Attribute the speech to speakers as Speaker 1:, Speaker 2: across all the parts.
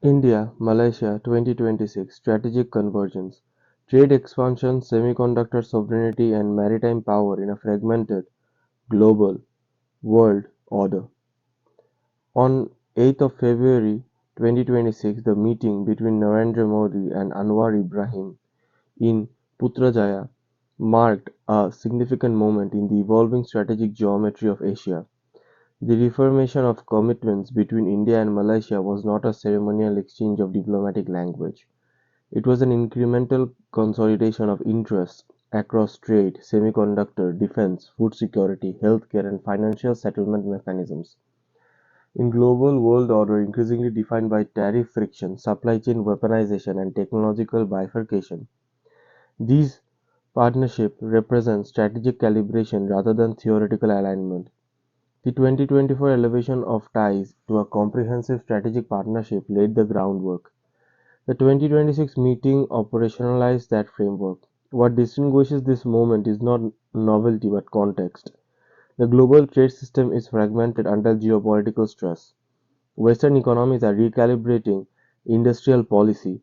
Speaker 1: India-Malaysia 2026 Strategic Convergence: Trade expansion, semiconductor sovereignty and maritime power in a fragmented, global world order. On 8th of February 2026, the meeting between Narendra Modi and Anwar Ibrahim in Putrajaya marked a significant moment in the evolving strategic geometry of Asia. The reaffirmation of commitments between India and Malaysia was not a ceremonial exchange of diplomatic language. It was an incremental consolidation of interests across trade, semiconductor, defense, food security, healthcare, and financial settlement mechanisms. In global world order increasingly defined by tariff friction, supply chain weaponization, and technological bifurcation, these partnerships represent strategic calibration rather than theoretical alignment. The 2024 elevation of ties to a comprehensive strategic partnership laid the groundwork. The 2026 meeting operationalized that framework. What distinguishes this moment is not novelty but context. The global trade system is fragmented under geopolitical stress. Western economies are recalibrating industrial policy.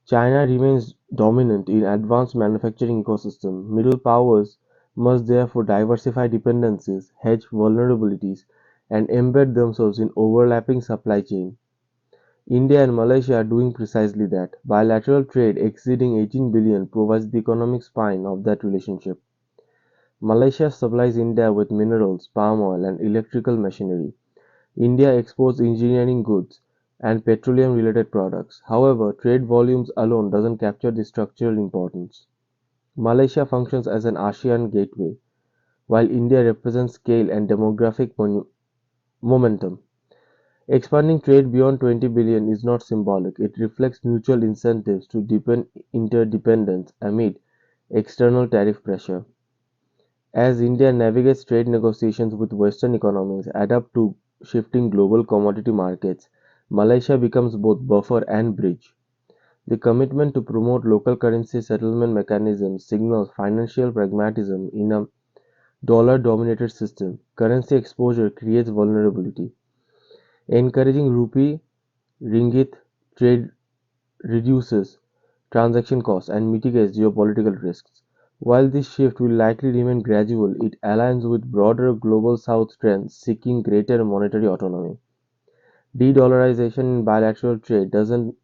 Speaker 1: China remains dominant in advanced manufacturing ecosystem. Middle powers must therefore diversify dependencies, hedge vulnerabilities, and embed themselves in overlapping supply chains. India and Malaysia are doing precisely that. Bilateral trade exceeding 18 billion provides the economic spine of that relationship. Malaysia supplies India with minerals, palm oil, and electrical machinery. India exports engineering goods and petroleum-related products. However, trade volumes alone doesn't capture the structural importance. Malaysia functions as an ASEAN gateway, while India represents scale and demographic momentum. Expanding trade beyond 20 billion is not symbolic, it reflects mutual incentives to deepen interdependence amid external tariff pressure. As India navigates trade negotiations with Western economies, adapt to shifting global commodity markets, Malaysia becomes both buffer and bridge. The commitment to promote local currency settlement mechanisms signals financial pragmatism in a dollar-dominated system. Currency exposure creates vulnerability. Encouraging rupee ringgit trade reduces transaction costs and mitigates geopolitical risks. While this shift will likely remain gradual, it aligns with broader Global South trends seeking greater monetary autonomy. De-dollarization in bilateral trade doesn't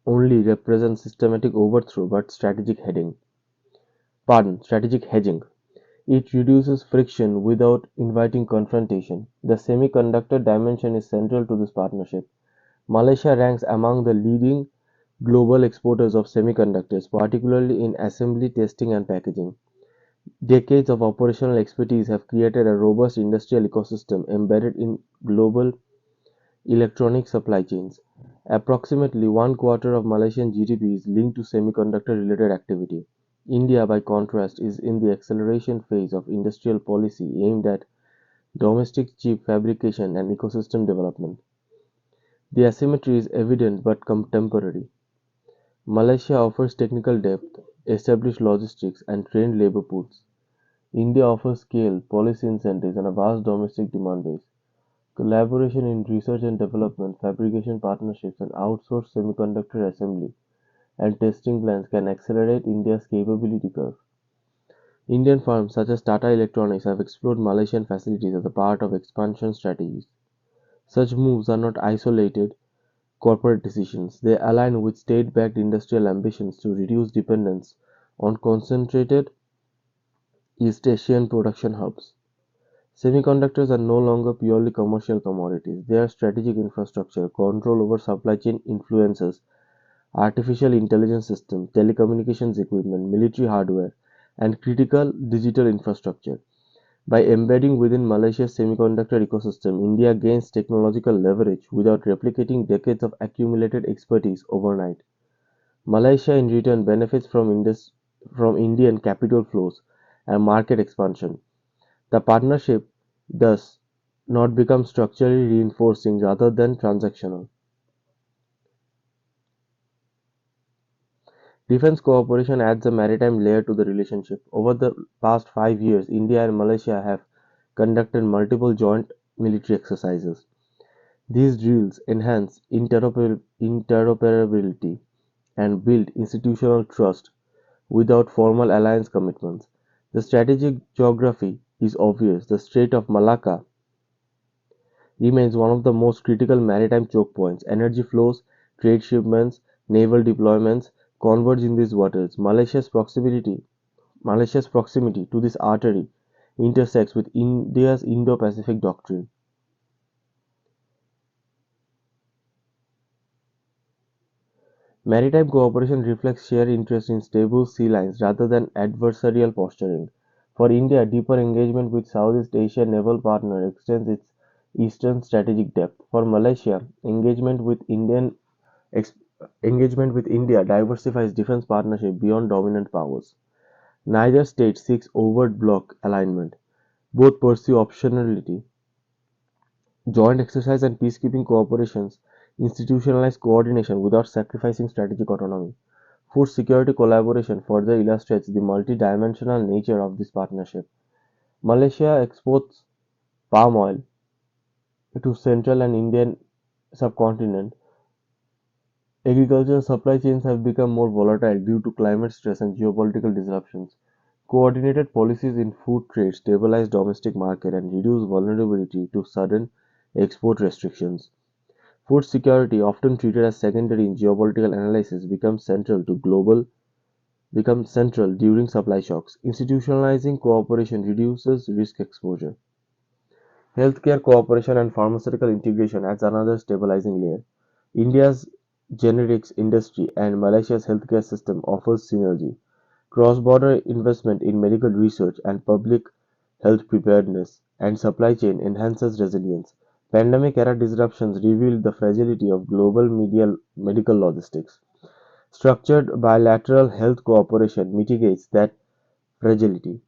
Speaker 1: only represent systematic overthrow but strategic hedging. It reduces friction without inviting confrontation. The semiconductor dimension is central to this partnership. Malaysia ranks among the leading global exporters of semiconductors, particularly in assembly, testing, and packaging. Decades of operational expertise have created a robust industrial ecosystem embedded in global electronic supply chains. Approximately one quarter of Malaysian GDP is linked to semiconductor-related activity. India, by contrast, is in the acceleration phase of industrial policy aimed at domestic chip fabrication and ecosystem development. The asymmetry is evident but contemporary. Malaysia offers technical depth, established logistics, and trained labor pools. India offers scale, policy incentives, and a vast domestic demand base. Collaboration in research and development, fabrication partnerships, and outsourced semiconductor assembly and testing plans can accelerate India's capability curve. Indian firms such as Tata Electronics have explored Malaysian facilities as a part of expansion strategies. Such moves are not isolated corporate decisions; they align with state-backed industrial ambitions to reduce dependence on concentrated East Asian production hubs. Semiconductors are no longer purely commercial commodities; they are strategic infrastructure, control over supply chain influences, artificial intelligence systems, telecommunications equipment, military hardware, and critical digital infrastructure. By embedding within Malaysia's semiconductor ecosystem, India gains technological leverage without replicating decades of accumulated expertise overnight. Malaysia, in return, benefits from Indian capital flows and market expansion. The partnership thus not become structurally reinforcing rather than transactional. Defense cooperation adds a maritime layer to the relationship. Over the past 5 years, India and Malaysia have conducted multiple joint military exercises. These drills enhance interoperability and build institutional trust without formal alliance commitments. The strategic geography is obvious. The Strait of Malacca remains one of the most critical maritime choke points. Energy flows, trade shipments, naval deployments converge in these waters. Malaysia's proximity to this artery intersects with India's Indo-Pacific doctrine. Maritime cooperation reflects shared interest in stable sea lines rather than adversarial posturing. For India, deeper engagement with Southeast Asia naval partner extends its eastern strategic depth. For Malaysia, ex- engagement with India diversifies defense partnership beyond dominant powers. Neither state seeks overt bloc alignment. Both pursue optionality. Joint exercise and peacekeeping cooperations institutionalize coordination without sacrificing strategic autonomy. Food security collaboration further illustrates the multidimensional nature of this partnership. Malaysia exports palm oil to Central and Indian subcontinent. Agricultural supply chains have become more volatile due to climate stress and geopolitical disruptions. Coordinated policies in food trade stabilize domestic market and reduce vulnerability to sudden export restrictions. Food security, often treated as secondary in geopolitical analysis, becomes central during supply shocks. Institutionalizing cooperation reduces risk exposure. Healthcare cooperation and pharmaceutical integration adds another stabilizing layer. India's generics industry and Malaysia's healthcare system offers synergy. Cross-border investment in medical research and public health preparedness and supply chain enhances resilience. Pandemic-era disruptions revealed the fragility of global medical logistics. Structured bilateral health cooperation mitigates that fragility.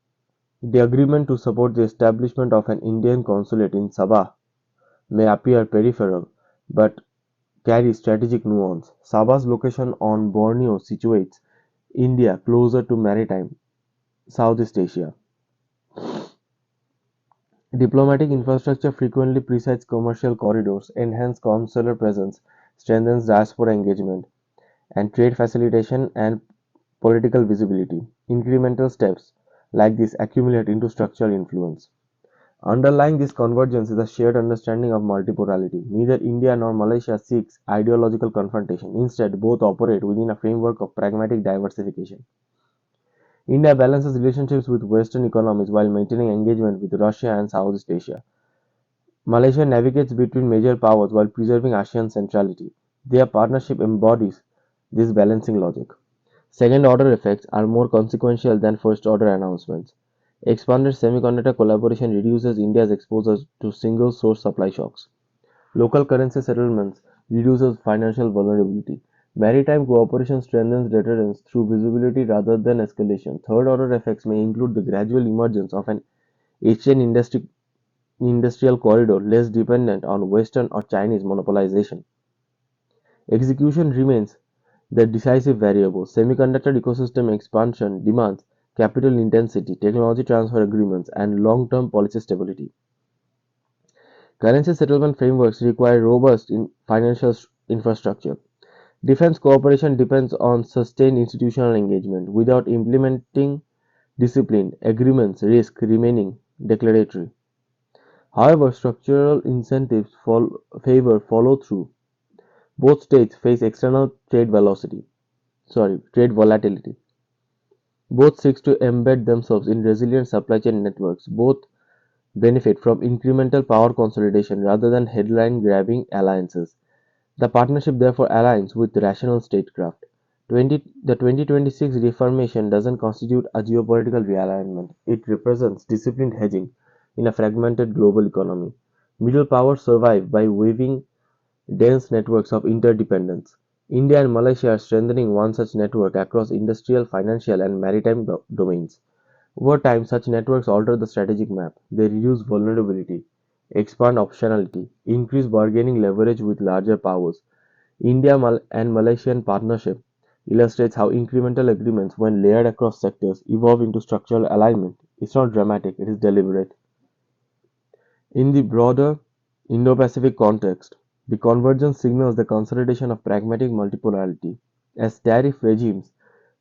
Speaker 1: The agreement to support the establishment of an Indian consulate in Sabah may appear peripheral, but carries strategic nuance. Sabah's location on Borneo situates India closer to maritime Southeast Asia. Diplomatic infrastructure frequently precedes commercial corridors, enhances consular presence, strengthens diaspora engagement, and trade facilitation and political visibility. Incremental steps like this accumulate into structural influence. Underlying this convergence is a shared understanding of multipolarity. Neither India nor Malaysia seeks ideological confrontation. Instead, both operate within a framework of pragmatic diversification. India balances relationships with Western economies while maintaining engagement with Russia and Southeast Asia. Malaysia navigates between major powers while preserving ASEAN centrality. Their partnership embodies this balancing logic. Second order effects are more consequential than first order announcements. Expanded semiconductor collaboration reduces India's exposure to single source supply shocks. Local currency settlements reduces financial vulnerability. Maritime cooperation strengthens deterrence through visibility rather than escalation. Third order effects may include the gradual emergence of an Asian industrial corridor less dependent on Western or Chinese monopolization. Execution remains the decisive variable. Semiconductor ecosystem expansion demands capital intensity, technology transfer agreements, and long-term policy stability. Currency settlement frameworks require robust financial infrastructure. Defense cooperation depends on sustained institutional engagement. Without implementing discipline, agreements risk remaining declaratory. However, structural incentives favor follow-through. Both states face external trade volatility. Both seek to embed themselves in resilient supply chain networks. Both benefit from incremental power consolidation rather than headline-grabbing alliances. The partnership therefore aligns with rational statecraft. The 2026 reformation doesn't constitute a geopolitical realignment. It represents disciplined hedging in a fragmented global economy. Middle powers survive by weaving dense networks of interdependence. India and Malaysia are strengthening one such network across industrial, financial, and maritime domains. Over time, such networks alter the strategic map. They reduce vulnerability, expand optionality, increase bargaining leverage with larger powers. India and Malaysian partnership illustrates how incremental agreements, when layered across sectors, evolve into structural alignment. It's not dramatic, it is deliberate. In the broader Indo-Pacific context, The convergence signals the consolidation of pragmatic multipolarity. As tariff regimes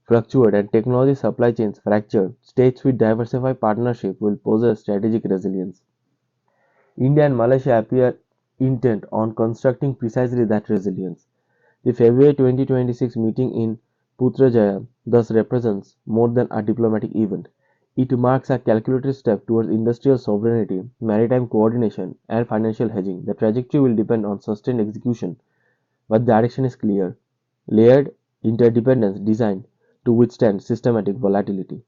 Speaker 1: fluctuate and technology supply chains fracture, states with diversified partnership will possess strategic resilience. India and Malaysia appear intent on constructing precisely that resilience. The February 2026 meeting in Putrajaya thus represents more than a diplomatic event. It marks a calculated step towards industrial sovereignty, maritime coordination, and financial hedging. The trajectory will depend on sustained execution, but the direction is clear: layered interdependence designed to withstand systematic volatility.